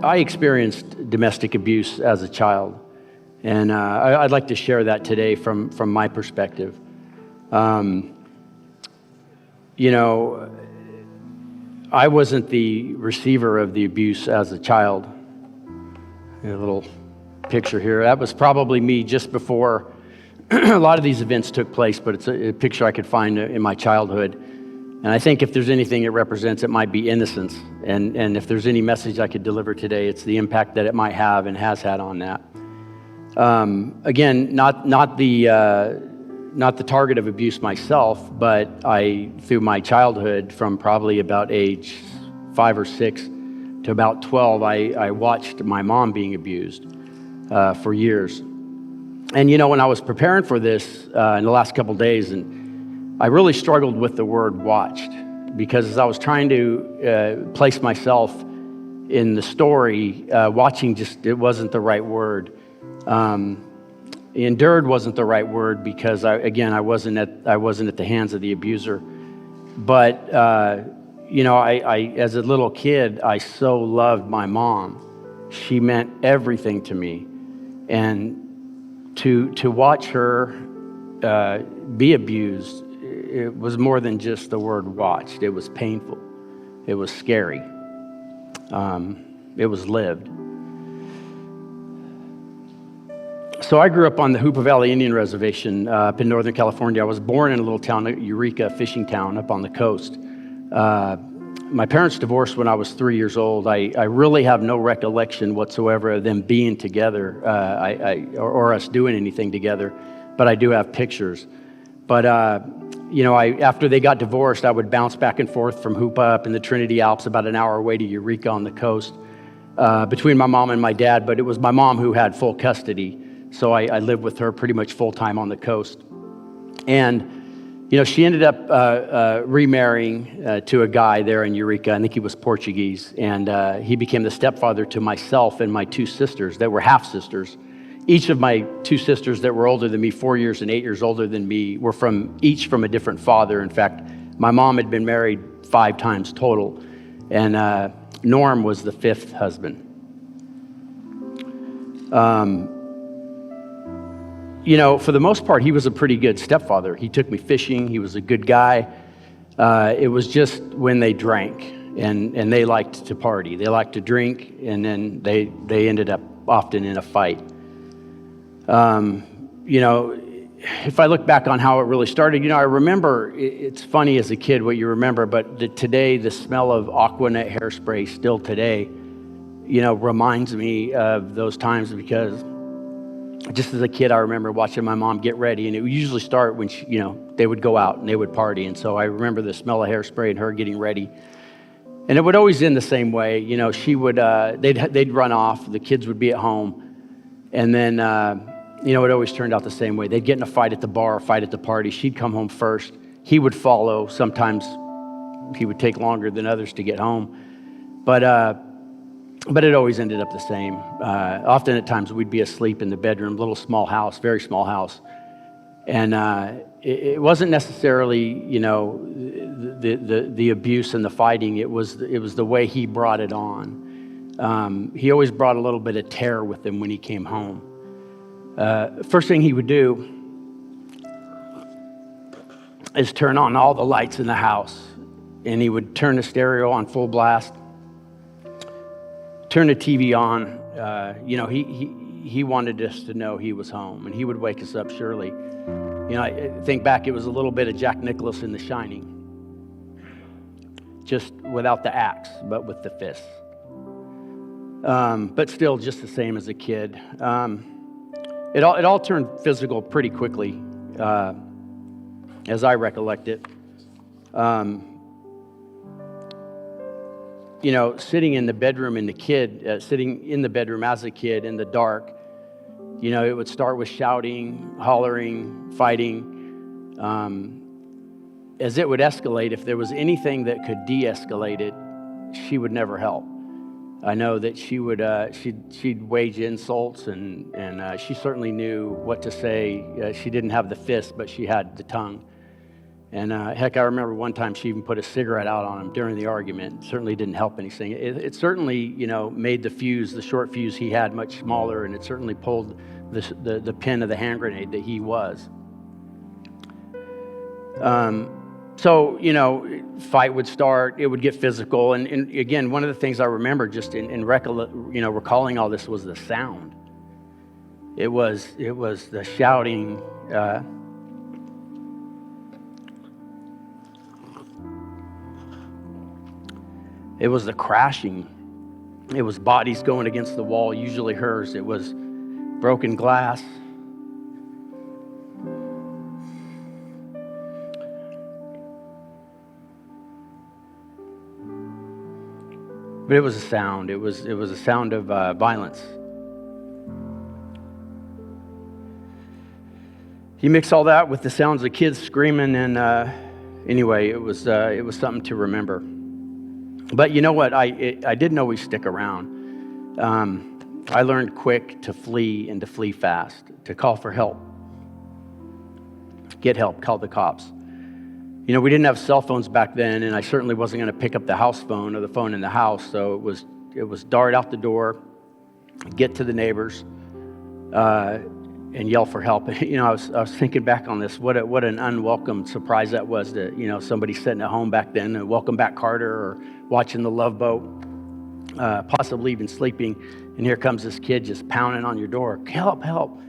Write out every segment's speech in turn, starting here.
I experienced domestic abuse as a child, and I'd like to share that today from my perspective. You know, I wasn't the receiver of the abuse as a child. A little picture here. That was probably me just before a lot of these events took place, but it's a picture I could find in my childhood. And I think if there's anything it represents, it might be innocence. And if there's any message I could deliver today, it's the impact that it might have and has had on that. Again, not the target of abuse myself, but through my childhood, from probably about age 5 or 6 to about 12, I watched my mom being abused for years. And you know, when I was preparing for this in the last couple days, and I really struggled with the word watched, because as I was trying to place myself in the story, watching it wasn't the right word. Endured wasn't the right word, because I wasn't at the hands of the abuser. But you know, I as a little kid, I so loved my mom. She meant everything to me, and to watch her be abused, it was more than just the word watched. It was painful. It was scary. It was lived. So I grew up on the Hoopa Valley Indian Reservation up in Northern California. I was born in a little town, Eureka, fishing town up on the coast. My parents divorced when I was 3 years old. I really have no recollection whatsoever of them being together or us doing anything together, but I do have pictures. But you know, after they got divorced, I would bounce back and forth from Hoopa up in the Trinity Alps, about an hour away to Eureka on the coast, between my mom and my dad. But it was my mom who had full custody, so I lived with her pretty much full time on the coast. And you know, she ended up remarrying to a guy there in Eureka. I think he was Portuguese, and he became the stepfather to myself and my 2 sisters that were half sisters. Each of my 2 sisters that were older than me, 4 years and 8 years older than me, were each from a different father. In fact, my mom had been married 5 times total, and Norm was the 5th husband. You know, for the most part, he was a pretty good stepfather. He took me fishing. He was a good guy. It was just when they drank, and they liked to party. They liked to drink, and then they ended up often in a fight. You know, if I look back on how it really started, you know, I remember, it's funny as a kid what you remember, but today, the smell of Aquanet hairspray still today, you know, reminds me of those times, because just as a kid, I remember watching my mom get ready, and it would usually start when you know, they would go out and they would party. And so I remember the smell of hairspray and her getting ready. And it would always end the same way. You know, she would, they'd run off, the kids would be at home, and then, you know, it always turned out the same way. They'd get in a fight at the bar, a fight at the party. She'd come home first. He would follow. Sometimes he would take longer than others to get home. But it always ended up the same. Often at times we'd be asleep in the bedroom, little small house, very small house. And it wasn't necessarily, you know, the abuse and the fighting. It was the way he brought it on. He always brought a little bit of terror with him when he came home. First thing he would do is turn on all the lights in the house, and he would turn the stereo on full blast, turn the TV on. You know, he wanted us to know he was home, and he would wake us up surely. You know, I think back, it was a little bit of Jack Nicklaus in The Shining, just without the axe, but with the fists. But still just the same as a kid. It all turned physical pretty quickly, as I recollect it. You know, sitting in the bedroom sitting in the bedroom as a kid in the dark, you know, it would start with shouting, hollering, fighting. As it would escalate, if there was anything that could de-escalate it, she would never help. I know that she would, she'd wage insults, and she certainly knew what to say. She didn't have the fist, but she had the tongue. And heck, I remember one time she even put a cigarette out on him during the argument. It certainly didn't help anything. It certainly, made the short fuse he had much smaller, and it certainly pulled the pin of the hand grenade that he was. So, fight would start, it would get physical. And again, one of the things I remember just in recalling all this was the sound. It was the shouting, it was the crashing. It was bodies going against the wall, usually hers. It was broken glass. But it was a sound. It was a sound of violence. You mix all that with the sounds of kids screaming, and anyway, it was something to remember. But you know what? I didn't always stick around. I learned quick to flee and to flee fast, to call for help, get help, call the cops. We didn't have cell phones back then, and I certainly wasn't going to pick up the house phone or the phone in the house. So it was dart out the door, get to the neighbors, and yell for help. I was thinking back on this. What an unwelcome surprise that was to somebody sitting at home back then, and welcome back Carter, or watching The Love Boat, possibly even sleeping, and here comes this kid just pounding on your door. Help, help.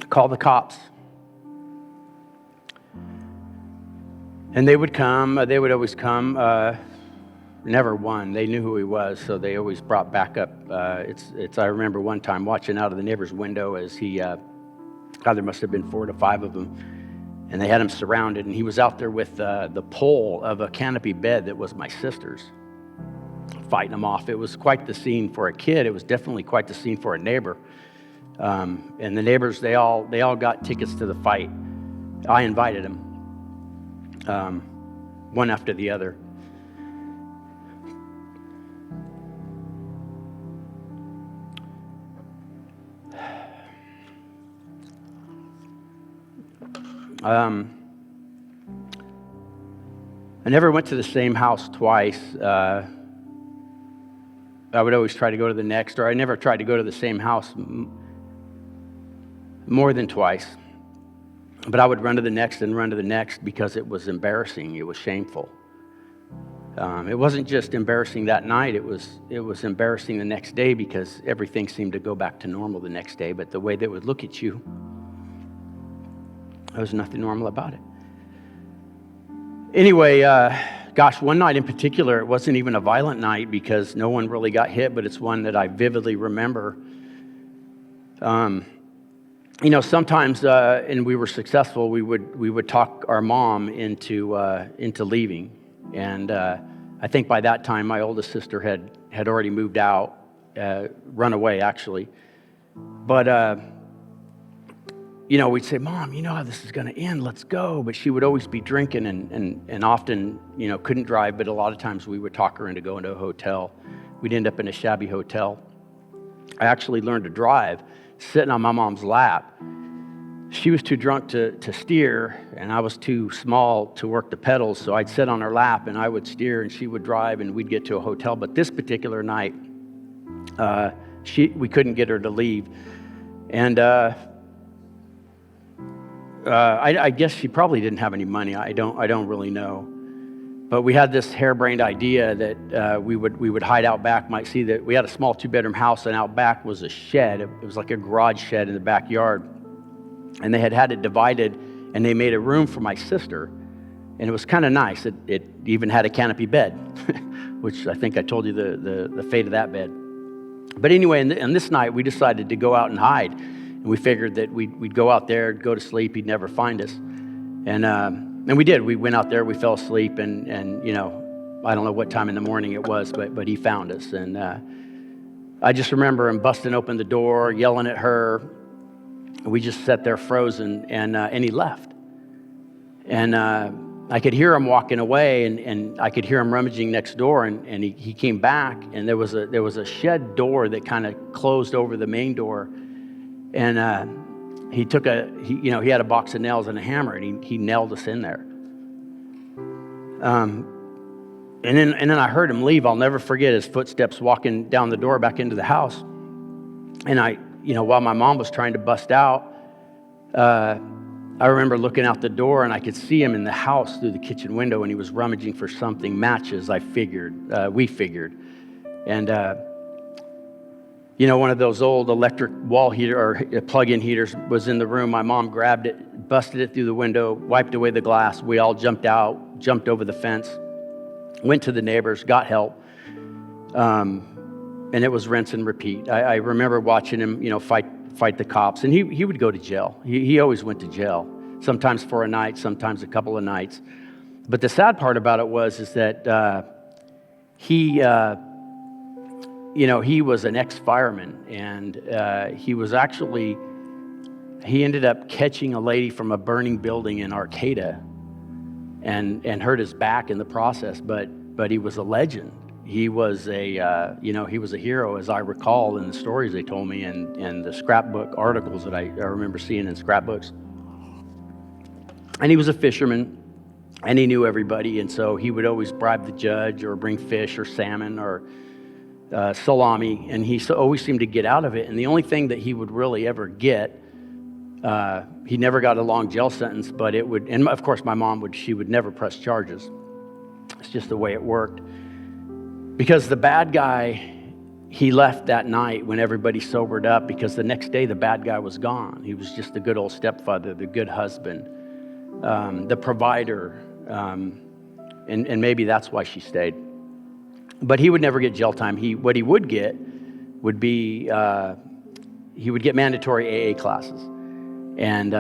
Call the cops. And they would come. They would always come. Never one. They knew who he was, so they always brought backup. I remember one time watching out of the neighbor's window as he, there must have been 4 to 5 of them, and they had him surrounded, and he was out there with the pole of a canopy bed that was my sister's, fighting them off. It was quite the scene for a kid. It was definitely quite the scene for a neighbor. And the neighbors, they all got tickets to the fight. I invited them, one after the other. I never went to the same house twice. I would always try to go to the next, or I never tried to go to the same house more than twice. But I would run to the next and run to the next because it was embarrassing. It was shameful. It wasn't just embarrassing that night. It was embarrassing the next day because everything seemed to go back to normal the next day. But the way they would look at you, there was nothing normal about it. Anyway, one night in particular, it wasn't even a violent night because no one really got hit, but it's one that I vividly remember. Sometimes, and we were successful, we would talk our mom into leaving. And I think by that time, my oldest sister had already moved out, run away, actually. But, we'd say, Mom, you know how this is going to end, let's go. But she would always be drinking and often, couldn't drive, but a lot of times we would talk her into going to a hotel. We'd end up in a shabby hotel. I actually learned to drive sitting on my mom's lap. She was too drunk to steer, and I was too small to work the pedals, so I'd sit on her lap, and I would steer, and she would drive, and we'd get to a hotel. But this particular night, we couldn't get her to leave. And I guess she probably didn't have any money. I don't really know. But we had this harebrained idea that we would hide out back. Might see that we had a small 2-bedroom house, and out back was a shed. It was like a garage shed in the backyard. And they had it divided, and they made a room for my sister. And it was kind of nice. It even had a canopy bed, which I think I told you the fate of that bed. But anyway, on this night, we decided to go out and hide. And we figured that we'd go out there, go to sleep, he'd never find us. And we did. We went out there, we fell asleep, and I don't know what time in the morning it was, but he found us. And I just remember him busting open the door, yelling at her. We just sat there frozen, and he left. And I could hear him walking away, and I could hear him rummaging next door, and he came back, and there was a shed door that kind of closed over the main door, and he had a box of nails and a hammer, and he nailed us in there. And then I heard him leave. I'll never forget his footsteps walking down the door back into the house. And while my mom was trying to bust out, I remember looking out the door, and I could see him in the house through the kitchen window, and he was rummaging for something, matches, we figured. And, one of those old electric wall heater or plug-in heaters was in the room. My mom grabbed it, busted it through the window, wiped away the glass. We all jumped out, jumped over the fence, went to the neighbors, got help. And it was rinse and repeat. I remember watching him, fight the cops, and he would go to jail. He always went to jail, sometimes for a night, sometimes a couple of nights. But the sad part about it is that he was an ex-fireman, and he ended up catching a lady from a burning building in Arcata, and hurt his back in the process. But he was a legend. He was a hero, as I recall in the stories they told me and the scrapbook articles that I remember seeing in scrapbooks. And he was a fisherman, and he knew everybody, and so he would always bribe the judge or bring fish or salmon or salami, and he always seemed to get out of it. And the only thing that he would really ever get, he never got a long jail sentence, but it would, and of course my mom would never press charges. It's just the way it worked. Because the bad guy, he left that night when everybody sobered up, because the next day the bad guy was gone. He was just the good old stepfather, the good husband, the provider, and maybe that's why she stayed. But he would never get jail time. What he would get would be, he would get mandatory AA classes. And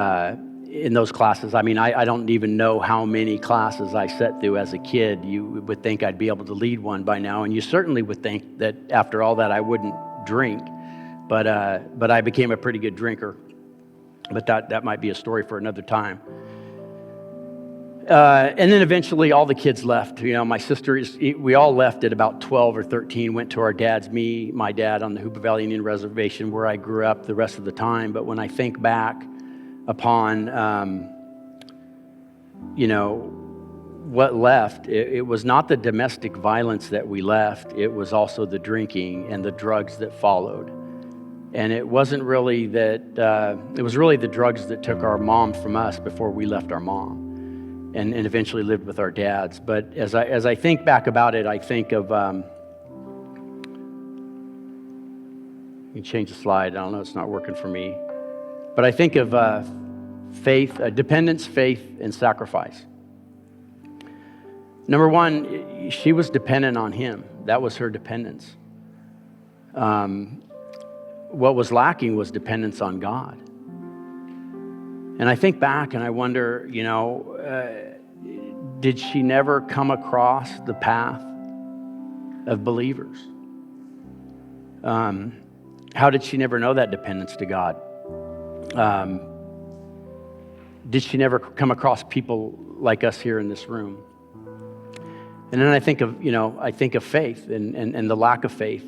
in those classes, I don't even know how many classes I sat through as a kid. You would think I'd be able to lead one by now, and you certainly would think that after all that I wouldn't drink, but I became a pretty good drinker. But that might be a story for another time. And then eventually all the kids left. My sisters, we all left at about 12 or 13, went to our dad's, my dad on the Hoopa Valley Indian Reservation, where I grew up the rest of the time. But when I think back upon, what left, it was not the domestic violence that we left. It was also the drinking and the drugs that followed. And it wasn't really that, it was really the drugs that took our mom from us before we left our mom and eventually lived with our dads. But as I think back about it, I think of, you can change the slide. I don't know, it's not working for me. But I think of faith, dependence, faith, and sacrifice. Number one, she was dependent on him. That was her dependence. What was lacking was dependence on God. And I think back and I wonder, did she never come across the path of believers? How did she never know that dependence to God? Did she never come across people like us here in this room? And then I think of faith and the lack of faith.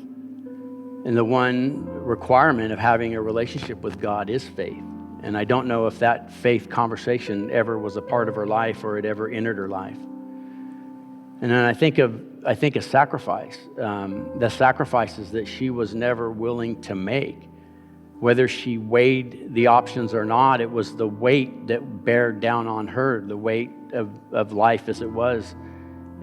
And the one requirement of having a relationship with God is faith. And I don't know if that faith conversation ever was a part of her life or it ever entered her life. And then I think of sacrifice, the sacrifices that she was never willing to make. Whether she weighed the options or not, it was the weight that bared down on her, the weight of life as it was.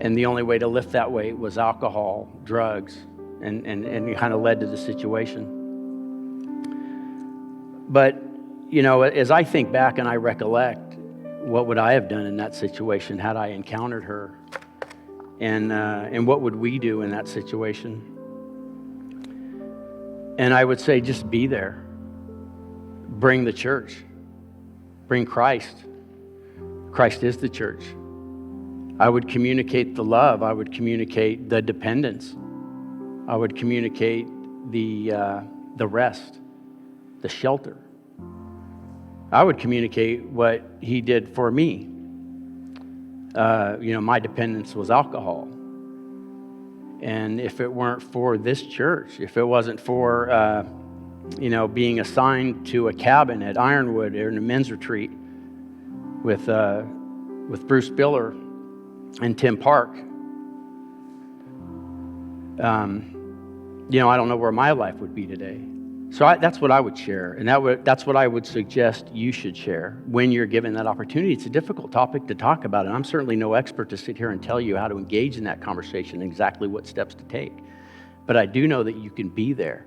And the only way to lift that weight was alcohol, drugs, and it kind of led to the situation. But, as I think back and I recollect, what would I have done in that situation had I encountered her? And what would we do in that situation? And I would say, just be there. Bring the church. Bring Christ. Christ is the church. I would communicate the love. I would communicate the dependence. I would communicate the rest, the shelter. I would communicate what he did for me. my dependence was alcohol. And if it weren't for this church, if it wasn't for, being assigned to a cabin at Ironwood or in a men's retreat with Bruce Biller and Tim Park, I don't know where my life would be today. So that's what I would share, and that's what I would suggest you should share when you're given that opportunity. It's a difficult topic to talk about, and I'm certainly no expert to sit here and tell you how to engage in that conversation, exactly what steps to take. But I do know that you can be there,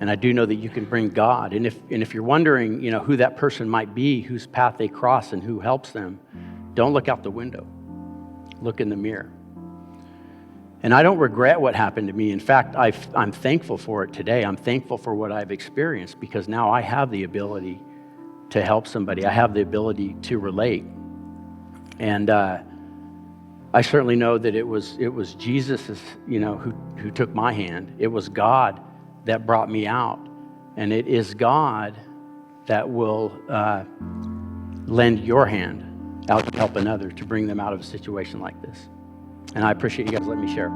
and I do know that you can bring God. And if you're wondering, who that person might be, whose path they cross, and who helps them, don't look out the window. Look in the mirror. And I don't regret what happened to me. In fact, I'm thankful for it today. I'm thankful for what I've experienced, because now I have the ability to help somebody. I have the ability to relate. And I certainly know that it was Jesus, who took my hand. It was God that brought me out. And it is God that will lend your hand out to help another, to bring them out of a situation like this. And I appreciate you guys letting me share.